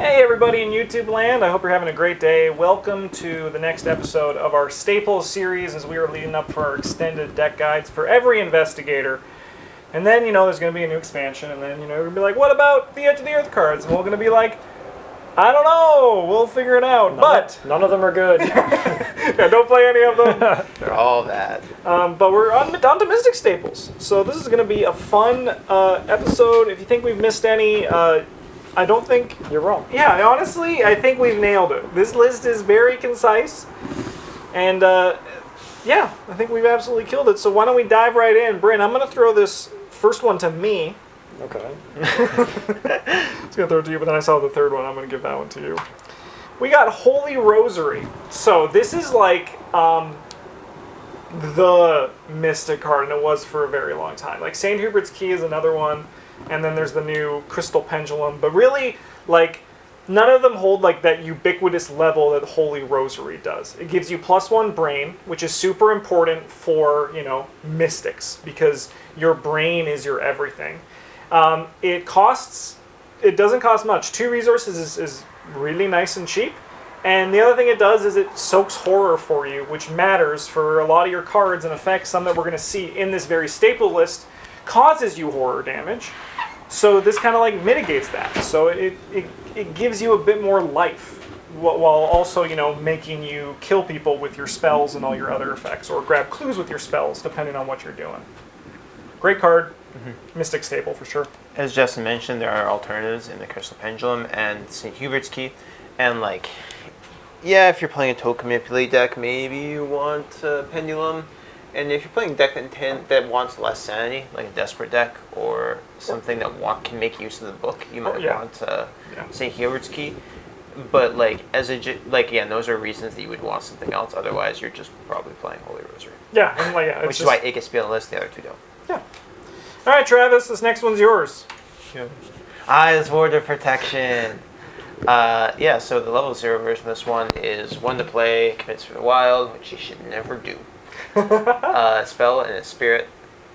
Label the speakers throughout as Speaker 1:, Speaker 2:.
Speaker 1: Hey everybody in YouTube land, I hope you're having a great day. Welcome to the next episode of our Staples series as we are leading up for our extended deck guides for every investigator. And then, there's going to be a new expansion, and then, we're going to be like, what about the Edge of the Earth cards? And we're going to be like, I don't know, we'll figure it out,
Speaker 2: None of them are good.
Speaker 1: Yeah, don't play any of them.
Speaker 3: They're all bad.
Speaker 1: But we're down to Mystic Staples. So this is going to be a fun episode. If you think we've missed any, I don't think...
Speaker 2: You're wrong.
Speaker 1: Yeah, honestly, I think we've nailed it. This list is very concise. And, yeah, I think we've absolutely killed it. So why don't we dive right in. Bryn, I'm going to throw this first one to me.
Speaker 2: Okay.
Speaker 1: I was going to throw it to you, but then I saw the third one. I'm going to give that one to you. We got Holy Rosary. So this is like the Mystic card, and it was for a very long time. Like St. Hubert's Key is another one. And then there's the new Crystal Pendulum. But really, like, none of them hold, like, that ubiquitous level that Holy Rosary does. It gives you +1 brain, which is super important for, mystics, because your brain is your everything. It doesn't cost much. 2 resources is really nice and cheap. And the other thing it does is it soaks horror for you, which matters for a lot of your cards and effects. Some that we're going to see in this very staple list causes you horror damage. So this kind of like mitigates that. So it gives you a bit more life while also, making you kill people with your spells and all your other effects, or grab clues with your spells, depending on what you're doing. Great card. Mm-hmm. Mystic staple for sure.
Speaker 3: As Justin mentioned, there are alternatives in the Crystal Pendulum and St. Hubert's Key. And if you're playing a token manipulate deck, maybe you want a Pendulum. And if you're playing a deck that wants less sanity, like a Desperate deck, or something that can make use of the book, you might want St. Hubert's Key. But those are reasons that you would want something else. Otherwise, you're just probably playing Holy Rosary.
Speaker 1: Yeah, and
Speaker 3: which is why it gets to be on the list. The other two don't.
Speaker 1: Yeah. All right, Travis, this next one's yours.
Speaker 3: Yeah. Eyes Ward of Protection. So the level 0 version of this one is 1 to play, commits for the wild, which you should never do. Spell and a spirit.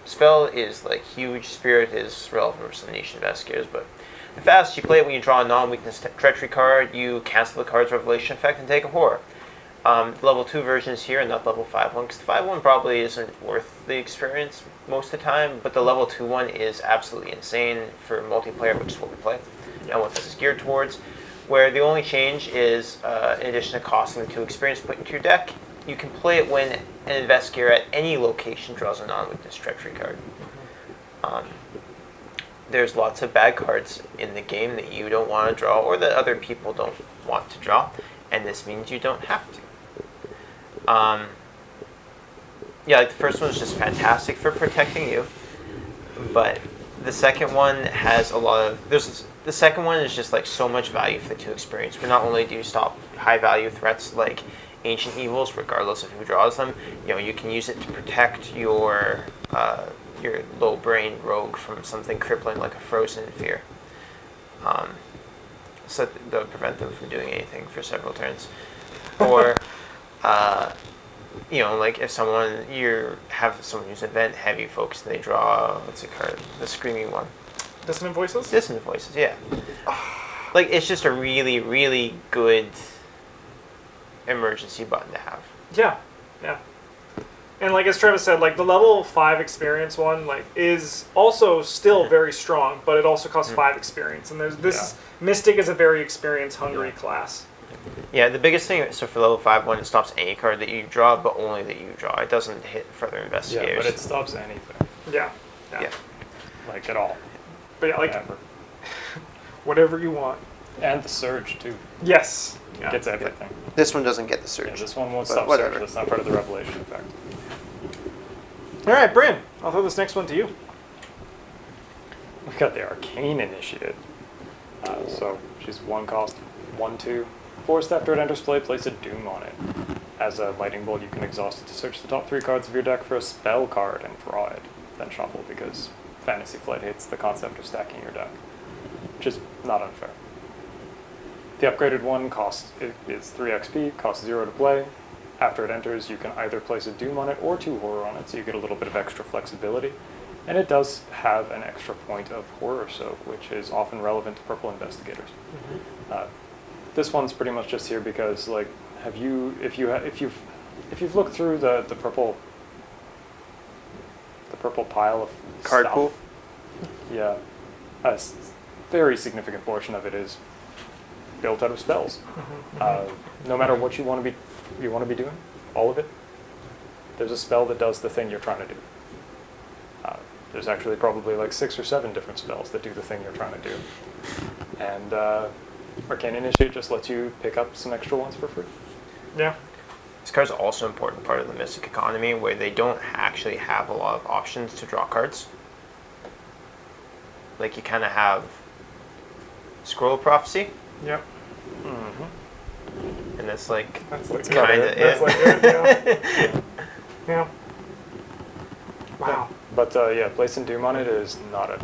Speaker 3: Spell is huge. Spirit is relevant for some niche investigators, but the fast you play it when you draw a non-weakness treachery card, you cancel the card's revelation effect and take a horror. The level 2 version is here and not level 5 one, because the 5 one probably isn't worth the experience most of the time, but the level 2 one is absolutely insane for multiplayer, which is what we play, and what this is geared towards, where the only change is, in addition to costing the 2 experience put into your deck, you can play it when an investigator at any location draws a non-weakness treachery card. There's lots of bad cards in the game that you don't want to draw, or that other people don't want to draw, and this means you don't have to. The first one is just fantastic for protecting you, but the second one has a lot of... The second one is just so much value for the 2 experience, but not only do you stop high value threats like ancient evils, regardless of who draws them, you can use it to protect your low brain rogue from something crippling like a frozen fear. So they'll prevent them from doing anything for several turns. Or, if you have someone who's event heavy focused and they draw, what's the card? The screaming one.
Speaker 1: Dissonant Voices?
Speaker 3: Dissonant Voices, yeah. It's just a really, really good emergency button to have.
Speaker 1: Yeah. And as Travis said, the level 5 experience one is also still very strong, but it also costs 5 experience. And there's this Mystic is a very experience hungry class.
Speaker 3: Yeah, the biggest thing, so for level 5 one, it stops any card that you draw, but only that you draw. It doesn't hit further investigators.
Speaker 2: Yeah, but it stops anything.
Speaker 1: Yeah.
Speaker 2: At all.
Speaker 1: But whatever you want.
Speaker 2: And the Surge, too.
Speaker 1: Yes.
Speaker 2: It gets everything.
Speaker 3: This one doesn't get the Surge.
Speaker 2: Yeah, this one won't stop Surge. That's not part of the revelation effect.
Speaker 1: All right, Bryn, I'll throw this next one to you.
Speaker 2: We got the Arcane Initiate. So she's 1 cost, 1/2. Forced after it enters play, place a Doom on it. As a Lightning Bolt, you can exhaust it to search the top 3 cards of your deck for a spell card and draw it. Then shuffle, because Fantasy Flight hates the concept of stacking your deck, which is not unfair. The upgraded one is 3 XP, costs 0 to play. After it enters, you can either place a Doom on it or 2 Horror on it, so you get a little bit of extra flexibility. And it does have an extra point of Horror Soak, which is often relevant to purple investigators. This one's pretty much just here because, like, if you've looked through the purple pile of
Speaker 3: Card
Speaker 2: stuff,
Speaker 3: pool?
Speaker 2: yeah, very significant portion of it is built out of spells. No matter what you want to be doing, all of it. There's a spell that does the thing you're trying to do. There's actually probably like 6 or 7 different spells that do the thing you're trying to do. And Arcane Initiate just lets you pick up some extra ones for free.
Speaker 1: Yeah.
Speaker 3: This card's also an important part of the Mystic economy, where they don't actually have a lot of options to draw cards. Like, you kind of have Scroll of Prophecy,
Speaker 1: Yep.
Speaker 3: and that's like
Speaker 1: That's like
Speaker 3: kind of
Speaker 1: That's like it. Yeah. Yeah. Wow.
Speaker 2: But yeah, placing Doom on it is not a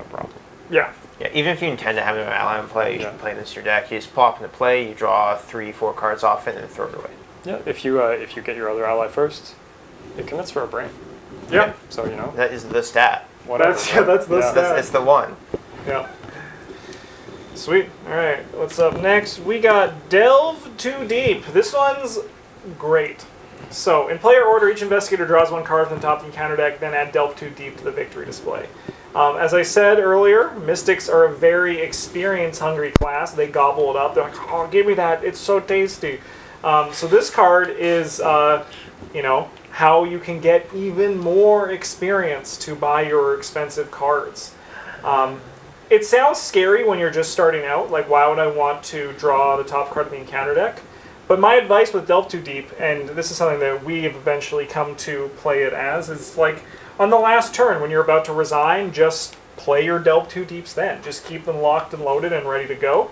Speaker 2: problem.
Speaker 1: Yeah.
Speaker 3: Yeah, even if you intend to have an ally in play, you
Speaker 2: Yeah.
Speaker 3: should play this in your deck. You just plop into play, you draw 3-4 cards off it, and then throw it away.
Speaker 2: Yeah, if you get your other ally first, it commits for a brain.
Speaker 1: Yeah.
Speaker 2: So you know,
Speaker 3: That is the stat.
Speaker 2: whatever.
Speaker 1: That's the stat.
Speaker 3: It's the one.
Speaker 1: Yeah. Sweet. All right. What's up next? We got Delve Too Deep. This one's great. So, in player order, each investigator draws 1 card from the top of the encounter deck, then add Delve Too Deep to the victory display. As I said earlier, Mystics are a very experience-hungry class. They gobble it up. They're like, oh, give me that. It's so tasty. So this card is, how you can get even more experience to buy your expensive cards. It sounds scary when you're just starting out. Like, why would I want to draw the top card of the encounter deck? But my advice with Delve Too Deep, and this is something that we have eventually come to play it as, is like, on the last turn, when you're about to resign, just play your Delve Too Deeps then. Just keep them locked and loaded and ready to go.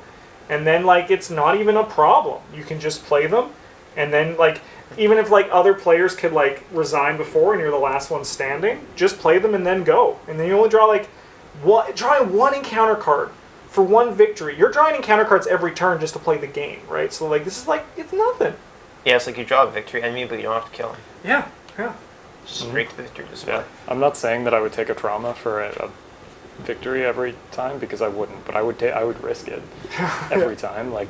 Speaker 1: And then, like, it's not even a problem. You can just play them, and then, like, even if, like, other players could, like, resign before and you're the last one standing, just play them and then go. And then you only draw, like, drawing 1 encounter card for 1 victory. You're drawing encounter cards every turn just to play the game, right? So, like, this is, like, it's nothing.
Speaker 3: Yeah, it's like you draw a victory enemy, but you don't have to kill him.
Speaker 1: Yeah, yeah.
Speaker 3: Just straight to the victory display.
Speaker 2: Yeah, I'm not saying that I would take a trauma for a victory every time, because I wouldn't, but I would risk it every time, like,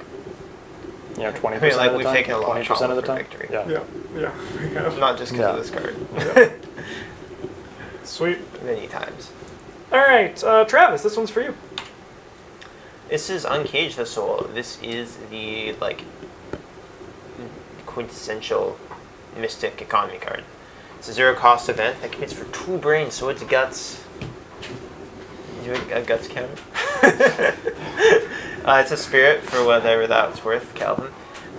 Speaker 2: 20%
Speaker 3: I mean, like,
Speaker 2: of the
Speaker 3: we've
Speaker 2: time,
Speaker 3: taken a lot of
Speaker 2: 20% of the
Speaker 3: trauma for
Speaker 2: time.
Speaker 3: victory.
Speaker 2: Yeah.
Speaker 1: Yeah.
Speaker 3: Not just because
Speaker 2: Yeah.
Speaker 3: of this card.
Speaker 1: Sweet.
Speaker 3: Many times.
Speaker 1: All right, Travis, this one's for you.
Speaker 3: This is Uncage the Soul. This is the, like, quintessential Mystic economy card. It's a 0-cost event that commits for 2 brains, so it's guts. You do a guts counter? It's a spirit for whatever that's worth, Calvin.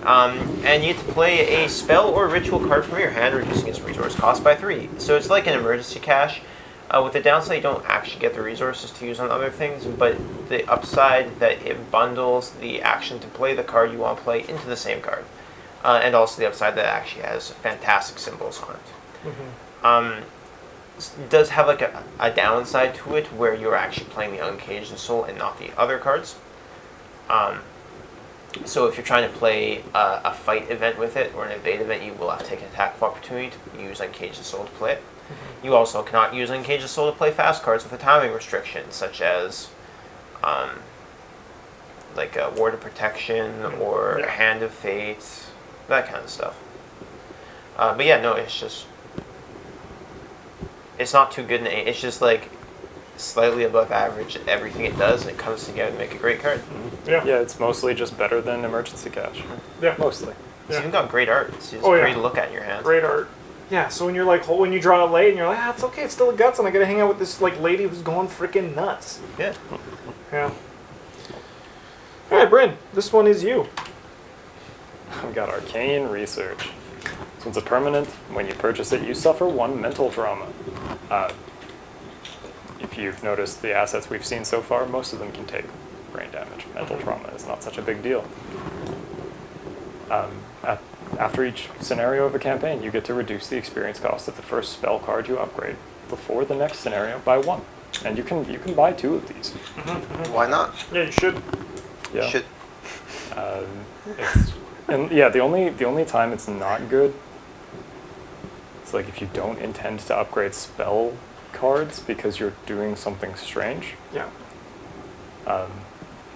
Speaker 3: And you have to play a spell or ritual card from your hand, reducing its resource cost by 3. So it's like an emergency cache. With the downside, you don't actually get the resources to use on other things, but the upside that it bundles the action to play the card you want to play into the same card. And also the upside that it actually has fantastic symbols on it. It does have like a downside to it where you're actually playing the Uncage the Soul and not the other cards. So if you're trying to play a fight event with it or an evade event, you will have to take an attack of opportunity to use Uncage the Soul to play it. You also cannot use Uncage the Soul to play fast cards with a timing restriction, such as like a Ward of Protection or a Hand of Fate, that kind of stuff. But yeah, no, it's not too good. It's just like slightly above average at everything it does, and it comes together to make a great card.
Speaker 1: Yeah.
Speaker 2: Yeah, it's mostly just better than Emergency Cache.
Speaker 1: Yeah.
Speaker 2: Mostly.
Speaker 3: It's even got great art. It's just
Speaker 1: Oh, yeah.
Speaker 3: great to look at in your hands.
Speaker 1: Great art. Yeah, so when you're like, when you draw it late and you're like, it's okay, it's still a guts, and I gotta hang out with this like lady who's going freaking nuts.
Speaker 3: Yeah.
Speaker 1: Yeah. All right, Bryn, this one is you.
Speaker 2: We got Arcane Research. This one's a permanent. When you purchase it, you suffer 1 mental trauma. If you've noticed the assets we've seen so far, most of them can take brain damage. Mental trauma is not such a big deal. After each scenario of a campaign, you get to reduce the experience cost of the first spell card you upgrade before the next scenario by 1. And you can buy 2 of these.
Speaker 3: Why not?
Speaker 1: Yeah, you should.
Speaker 2: Yeah.
Speaker 3: Should.
Speaker 2: The only time it's not good. It's like if you don't intend to upgrade spell cards because you're doing something strange.
Speaker 1: Yeah.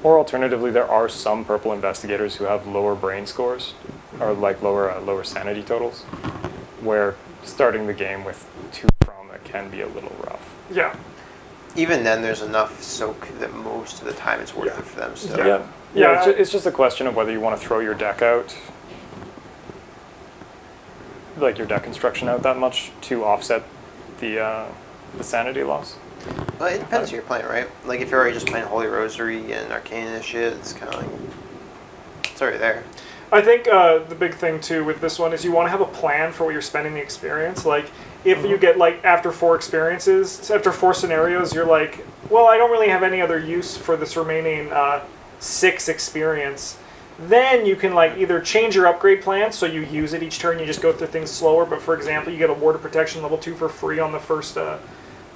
Speaker 2: Or alternatively, there are some purple investigators who have lower brain scores, or like lower sanity totals, where starting the game with 2 trauma can be a little rough.
Speaker 1: Yeah.
Speaker 3: Even then, there's enough soak that most of the time it's worth it for them still.
Speaker 2: Yeah. It's just a question of whether you want to throw your deck out, like your deck construction out that much to offset the sanity loss.
Speaker 3: Well, it depends who you're playing, right? Like, if you're already just playing Holy Rosary and Arcane Initiate, it's kind of like, it's already there.
Speaker 1: I think the big thing, too, with this one is you want to have a plan for what you're spending the experience. Like, if you get, like, after 4 scenarios, you're like, well, I don't really have any other use for this remaining 6 experience. Then you can, like, either change your upgrade plan, so you use it each turn, you just go through things slower. But, for example, you get a Ward of Protection level 2 for free on the first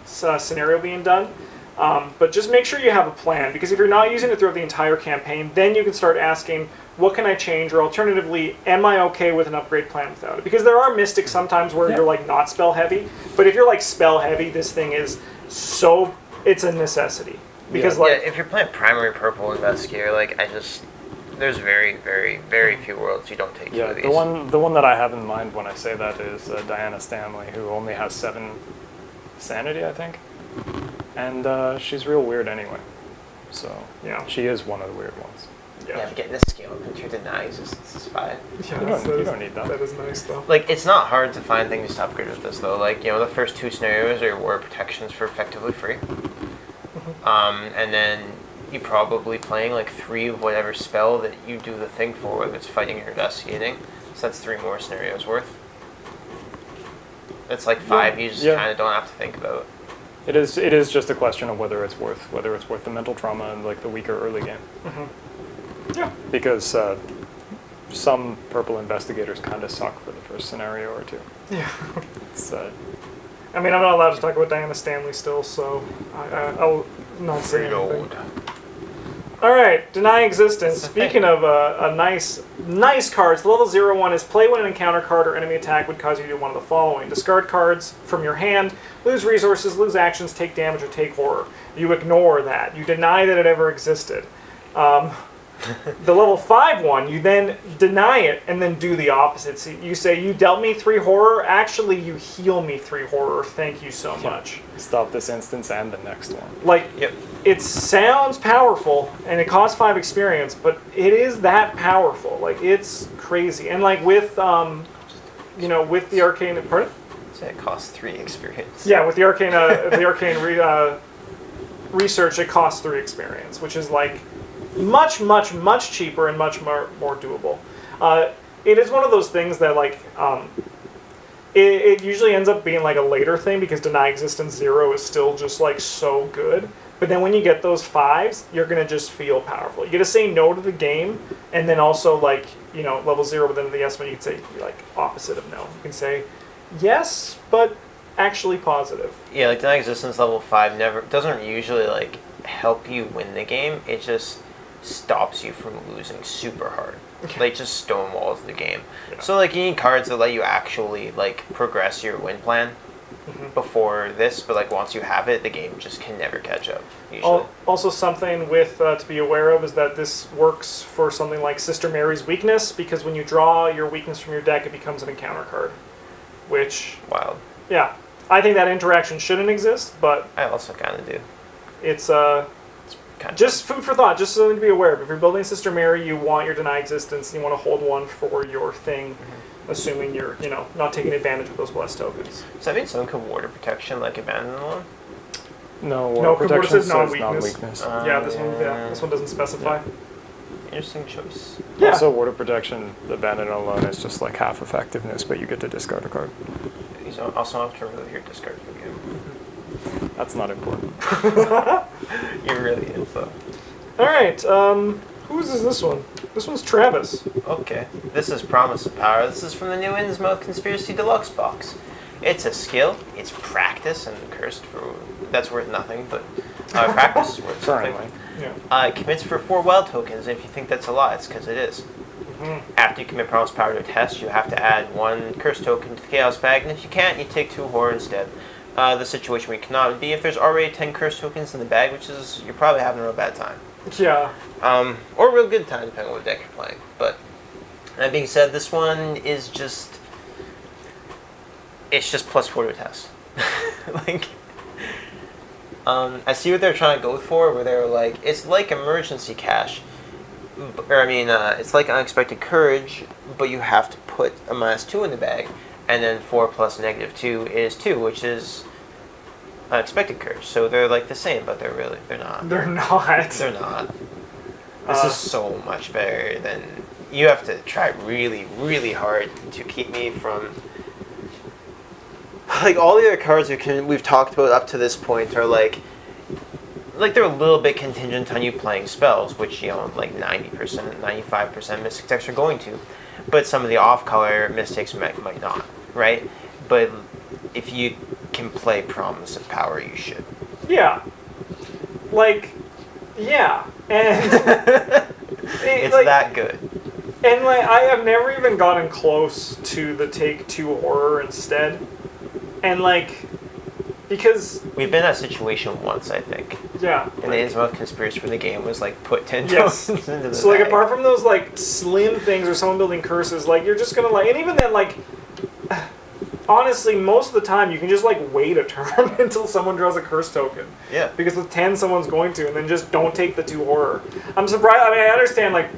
Speaker 1: scenario being done. But just make sure you have a plan, because if you're not using it throughout the entire campaign, then you can start asking, what can I change? Or alternatively, am I okay with an upgrade plan without it? Because there are mystics sometimes where you're like not spell heavy, but if you're like spell heavy, this thing is so, it's a necessity. Because
Speaker 3: if you're playing primary purple investigator, like there's very, very, very few worlds you don't take 2 of these.
Speaker 2: The one that I have in mind when I say that is Diana Stanley, who only has 7 sanity, I think. And she's real weird anyway. So, she is one of the weird ones.
Speaker 3: Yeah, I'm getting this scale up into deny existence is fine.
Speaker 1: Yeah,
Speaker 2: you don't need that.
Speaker 1: That is nice, though.
Speaker 3: Like, it's not hard to find things to upgrade with this, though. Like, the first 2 scenarios are your Ward Protections for effectively free. And then you're probably playing, like, 3 of whatever spell that you do the thing for, whether it's fighting or investigating. So that's 3 more scenarios worth. That's like 5 you just kind of don't have to think about.
Speaker 2: It is just a question of whether it's worth the mental trauma and like the weaker early game.
Speaker 1: Yeah.
Speaker 2: Because some purple investigators kind of suck for the first scenario or 2.
Speaker 1: Yeah.
Speaker 2: It's,
Speaker 1: I mean, I'm not allowed to talk about Diana Stanley still, so I'll not say anything. All right, Deny Existence. Speaking of nice cards, the level 0/1 is play when an encounter card or enemy attack would cause you to do one of the following. Discard cards from your hand, lose resources, lose actions, take damage, or take horror. You ignore that. You deny that it ever existed. The level 5 one, you then deny it and then do the opposite. So you say, you dealt me 3 horror, actually you heal me 3 horror, thank you so much.
Speaker 2: Stop this instance and the next one.
Speaker 1: Like, it sounds powerful and it costs 5 experience, but it is that powerful. Like, it's crazy. And like with, with the Arcane, pardon?
Speaker 3: So it costs 3 experience.
Speaker 1: Yeah, with the Arcane, Research, it costs 3 experience, which is like, much, much, much cheaper and much more doable. It is one of those things that, like, it usually ends up being, like, a later thing because Deny Existence 0 is still just, like, so good. But then when you get those 5s, you're going to just feel powerful. You get to say no to the game, and then also, like, level 0, but then the yes one, you can say, like, opposite of no. You can say, yes, but actually positive.
Speaker 3: Yeah, like, Deny Existence level 5 doesn't usually, like, help you win the game. It just stops you from losing super hard. Like, just stonewalls the game. Yeah. So, like, you need cards that let you actually, like, progress your win plan before this, but, like, once you have it, the game just can never catch up, usually.
Speaker 1: Also, something with to be aware of is that this works for something like Sister Mary's Weakness, because when you draw your weakness from your deck, it becomes an encounter card, which...
Speaker 3: Wild.
Speaker 1: Yeah. I think that interaction shouldn't exist, but...
Speaker 3: I also kind of do.
Speaker 1: It's, just food for thought, just something to be aware of. If you're building Sister Mary, you want your Deny Existence, and you want to hold one for your thing, assuming you're, not taking advantage of those blessed tokens.
Speaker 3: Does that mean someone could Ward of Protection, like, abandon the one?
Speaker 2: No,
Speaker 1: Ward of Protection
Speaker 2: says non-weakness.
Speaker 1: This one doesn't specify.
Speaker 3: Yeah. Interesting choice.
Speaker 2: Yeah. Also, Ward of Protection, abandon alone is just, like, half effectiveness, but you get to discard a card.
Speaker 3: You also have to remove your discard from the game.
Speaker 2: That's not important.
Speaker 3: It really is, though.
Speaker 1: Alright, whose is this one? This one's Travis.
Speaker 3: Okay. This is Promise of Power. This is from the new Innsmouth Conspiracy Deluxe box. It's a skill, it's practice, and cursed for... That's worth nothing, but practice is worth something.
Speaker 2: Currently.
Speaker 1: Yeah.
Speaker 3: It commits for 4 wild tokens, and if you think that's a lot, it's because it is. After you commit Promise Power to a test, you have to add 1 curse token to the Chaos bag, and if you can't, you take 2 horror instead. The situation where you cannot would be if there's already 10 curse tokens in the bag, which is, you're probably having a real bad time.
Speaker 1: Yeah.
Speaker 3: Or a real good time, depending on what deck you're playing. But that being said, this one is just, it's just +4 to a test. Like, I see what they're trying to go for, where they're like, it's like emergency cash, or I mean, it's like unexpected courage, but you have to put a -2 in the bag, and then 4 plus -2 is 2, which is unexpected courage. So they're like the same, but they're not.
Speaker 1: They're not.
Speaker 3: They're not. This is so much better than, you have to try really, really hard to keep me from, like, all the other cards we've talked about up to this point are like they're a little bit contingent on you playing spells, which, you know, like 90%, 95% Mystic decks are going to, but some of the off-color Mystics might not, right? But if you can play Promise of Power, you should.
Speaker 1: Yeah. Like, yeah. And
Speaker 3: it's
Speaker 1: like,
Speaker 3: that good.
Speaker 1: And like, I have never even gotten close to the take 2 horror instead. And like, because
Speaker 3: we've been in that situation once, I think.
Speaker 1: Yeah.
Speaker 3: And the Innsmouth conspiracy for the game was like put 10
Speaker 1: yes.
Speaker 3: tokens into the
Speaker 1: So like,
Speaker 3: bag.
Speaker 1: apart from those like slim things or someone building curses, like you're just gonna like, and even then, like, honestly, most of the time you can just like wait a turn until someone draws a curse token.
Speaker 3: Yeah.
Speaker 1: Because with 10, someone's going to, and then just don't take the 2 horror. I'm surprised. I mean, I understand like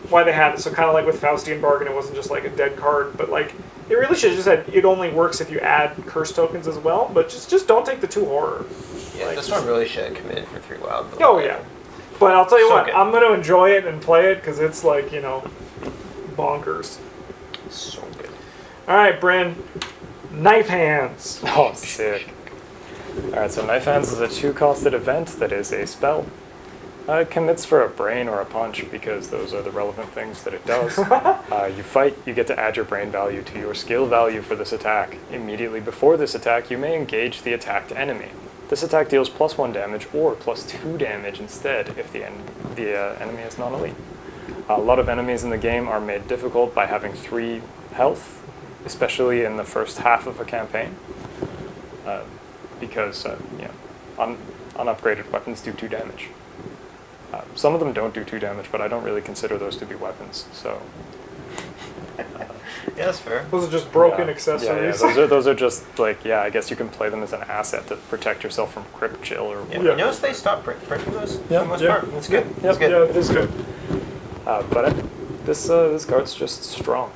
Speaker 1: why they had it. So kind of like with Faustian Bargain, it wasn't just like a dead card, but like it really should have just said it only works if you add curse tokens as well. But just don't take the 2 horror.
Speaker 3: Yeah,
Speaker 1: like,
Speaker 3: this one really should have committed for 3 wild.
Speaker 1: Oh yeah. But I'll tell you
Speaker 3: So
Speaker 1: what,
Speaker 3: good.
Speaker 1: I'm gonna enjoy it and play it because it's like, you know, bonkers.
Speaker 3: So good.
Speaker 1: All right, Bryn. Knife Hands.
Speaker 2: Oh, sick. Alright, so Knife Hands is a 2-costed event that is a spell. It commits for a brain or a punch because those are the relevant things that it does. You fight, you get to add your brain value to your skill value for this attack. Immediately before this attack, you may engage the attacked enemy. This attack deals +1 damage or +2 damage instead if the enemy is non-elite. A lot of enemies in the game are made difficult by having 3 health, especially in the first half of a campaign, because you know, unupgraded weapons do 2 damage. Some of them don't do 2 damage, but I don't really consider those to be weapons. So
Speaker 3: Yeah, that's fair.
Speaker 1: Those are just broken
Speaker 2: yeah,
Speaker 1: accessories.
Speaker 2: those are just like, yeah, I guess you can play them as an asset to protect yourself from crypt chill or
Speaker 3: Yeah.
Speaker 2: whatever.
Speaker 3: You notice they stopped printing those for
Speaker 2: Yeah,
Speaker 3: the most
Speaker 1: yeah.
Speaker 3: part? That's good.
Speaker 2: Yep.
Speaker 3: That's good.
Speaker 1: Yeah, it is good.
Speaker 2: This card's just strong.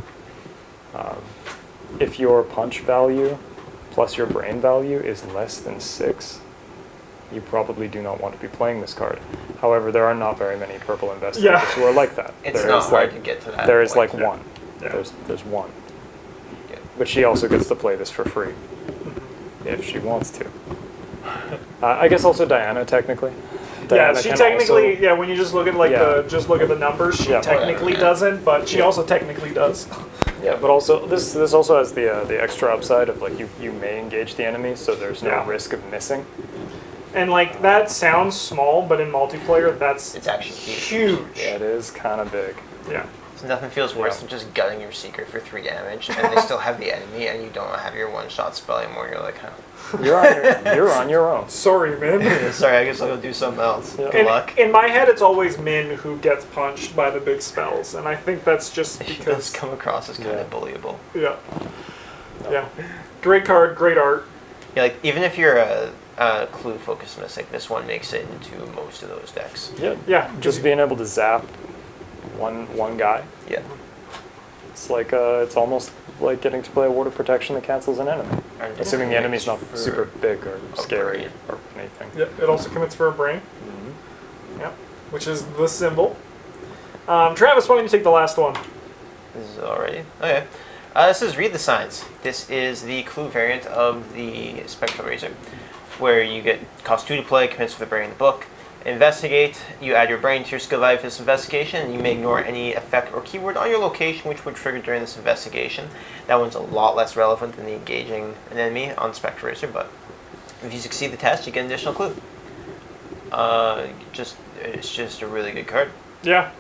Speaker 2: If your punch value plus your brain value is less than 6, you probably do not want to be playing this card. However, there are not very many purple investigators who are like that.
Speaker 3: It's
Speaker 2: There
Speaker 3: not
Speaker 2: is,
Speaker 3: hard
Speaker 2: like,
Speaker 3: to get to that
Speaker 2: There is
Speaker 3: point.
Speaker 2: like one.
Speaker 1: Yeah.
Speaker 2: There's one.
Speaker 3: Yeah.
Speaker 2: But she also gets to play this for free if she wants to. I guess also Diana technically.
Speaker 1: Yeah,
Speaker 2: Diana
Speaker 1: she
Speaker 2: can
Speaker 1: technically,
Speaker 2: also-
Speaker 1: yeah, when you just look at like
Speaker 2: Yeah.
Speaker 1: look at the numbers, she
Speaker 2: Yeah.
Speaker 1: technically
Speaker 3: Yeah.
Speaker 1: doesn't, but she
Speaker 2: Yeah.
Speaker 1: also technically does.
Speaker 2: Yeah, but also this also has the extra upside of like you may engage the enemy, so there's no
Speaker 1: Yeah.
Speaker 2: risk of missing.
Speaker 1: And like that sounds small, but in multiplayer that's
Speaker 3: It's actually huge.
Speaker 1: huge.
Speaker 2: Yeah, it is kind of big.
Speaker 1: Yeah.
Speaker 3: So nothing feels worse
Speaker 2: Yeah.
Speaker 3: than just gutting your Seeker for 3 damage, and they still have the enemy, and you don't have your one-shot spell anymore. You're like, huh.
Speaker 2: You're on your own.
Speaker 1: Sorry, man.
Speaker 3: Sorry, I guess I'll go do something else.
Speaker 2: Yeah.
Speaker 3: Good luck.
Speaker 1: In my head, it's always Min who gets punched by the big spells, and I think that's just
Speaker 3: She does
Speaker 1: because.
Speaker 3: come across as kind
Speaker 2: Yeah.
Speaker 3: of bullyable.
Speaker 1: Yeah. Yeah. Great card, great art.
Speaker 3: Yeah, like even if you're a clue-focused mystic, this one makes it into most of those decks.
Speaker 2: Yeah,
Speaker 1: Yeah.
Speaker 2: just being able to zap one guy.
Speaker 3: Yeah.
Speaker 2: It's like it's almost like getting to play a ward of protection that cancels an enemy,
Speaker 3: And
Speaker 2: assuming the enemy's not
Speaker 3: for
Speaker 2: super big or
Speaker 3: a
Speaker 2: scary
Speaker 3: brain.
Speaker 2: or anything.
Speaker 1: Yeah. It also commits for a brain. Yeah. Which is the symbol. Travis, why don't you take the last one?
Speaker 3: This is already okay. This is Read the Signs. This is the clue variant of the Spectral Razor, where you get cost 2 to play, commits for the brain in the book. Investigate. You add your brain to your skill value for this investigation, and you may ignore any effect or keyword on your location which would trigger during this investigation. That one's a lot less relevant than the engaging an enemy on Spectral Razor, but if you succeed the test, you get an additional clue. It's just a really good card.
Speaker 1: Yeah.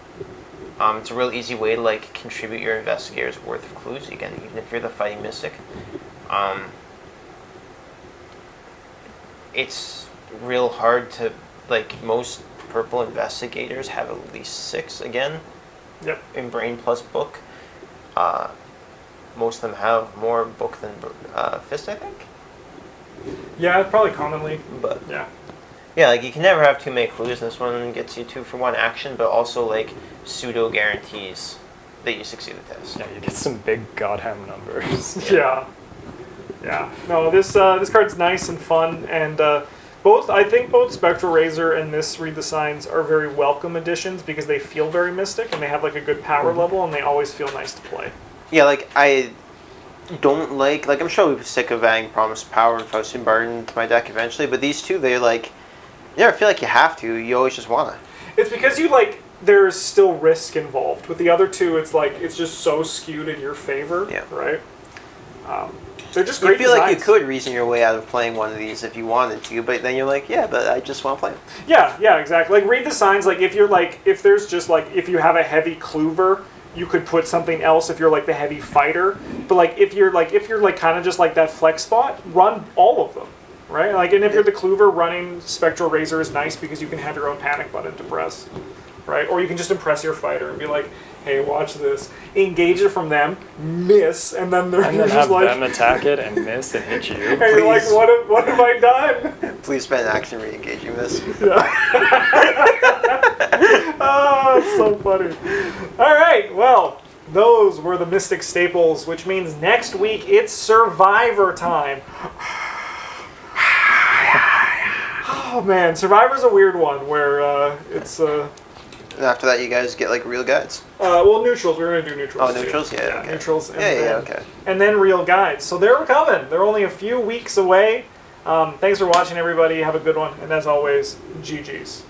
Speaker 3: It's a real easy way to like contribute your investigator's worth of clues. Again, even if you're the fighting mystic, it's real hard to like most purple investigators have at least 6 again.
Speaker 1: Yep.
Speaker 3: In brain plus book. Most of them have more book than fist, I think.
Speaker 1: Yeah, probably commonly.
Speaker 3: But
Speaker 1: yeah.
Speaker 3: Yeah, like you can never have too many clues. This one gets you 2 for 1 action, but also like pseudo guarantees that you succeed the test.
Speaker 2: Yeah, you get some big ARKHAM numbers.
Speaker 1: Yeah. Yeah. No, this card's nice and fun, and I think both Spectral Razor and this Read the Signs are very welcome additions because they feel very mystic and they have like a good power level and they always feel nice to play.
Speaker 3: Yeah, like I don't like I'm sure I'll be sick of adding Promised Power and Faustin Barton to my deck eventually, but these two, they're like, you never feel like you have to. You always just wanna.
Speaker 1: It's because you like there's still risk involved. With the other two, it's like it's just so skewed in your favor.
Speaker 3: Yeah.
Speaker 1: Right. They're just great.
Speaker 3: You feel
Speaker 1: designs.
Speaker 3: like you could reason your way out of playing one of these if you wanted to, but then you're like, yeah, but I just want to play them.
Speaker 1: Yeah, exactly. Like Read the Signs. Like if there's just like if you have a heavy clover, you could put something else if you're like the heavy fighter. But like if you're kind of just like that flex spot, run all of them, right? Like and if you're the clover, running Spectral Razor is nice because you can have your own panic button to press, right? Or you can just impress your fighter and be like, hey, watch this. Engage it from them, miss, and then they're
Speaker 2: And then
Speaker 1: just
Speaker 2: have
Speaker 1: like
Speaker 2: them attack it and miss and hit you.
Speaker 1: and you're like, what have I done?
Speaker 3: Please spend action re-engaging this.
Speaker 1: Yeah. Oh, it's so funny. All right, well, those were the Mystic Staples, which means next week it's Survivor time. Oh man, Survivor's a weird one where it's
Speaker 3: And after that, you guys get like real guides.
Speaker 1: well, neutrals. We're gonna do neutrals.
Speaker 3: Oh, neutrals,
Speaker 1: too.
Speaker 3: yeah, okay.
Speaker 1: Neutrals. And
Speaker 3: Yeah,
Speaker 1: then,
Speaker 3: okay.
Speaker 1: And then real guides. So they're coming. They're only a few weeks away. Thanks for watching, everybody. Have a good one. And as always, GG's.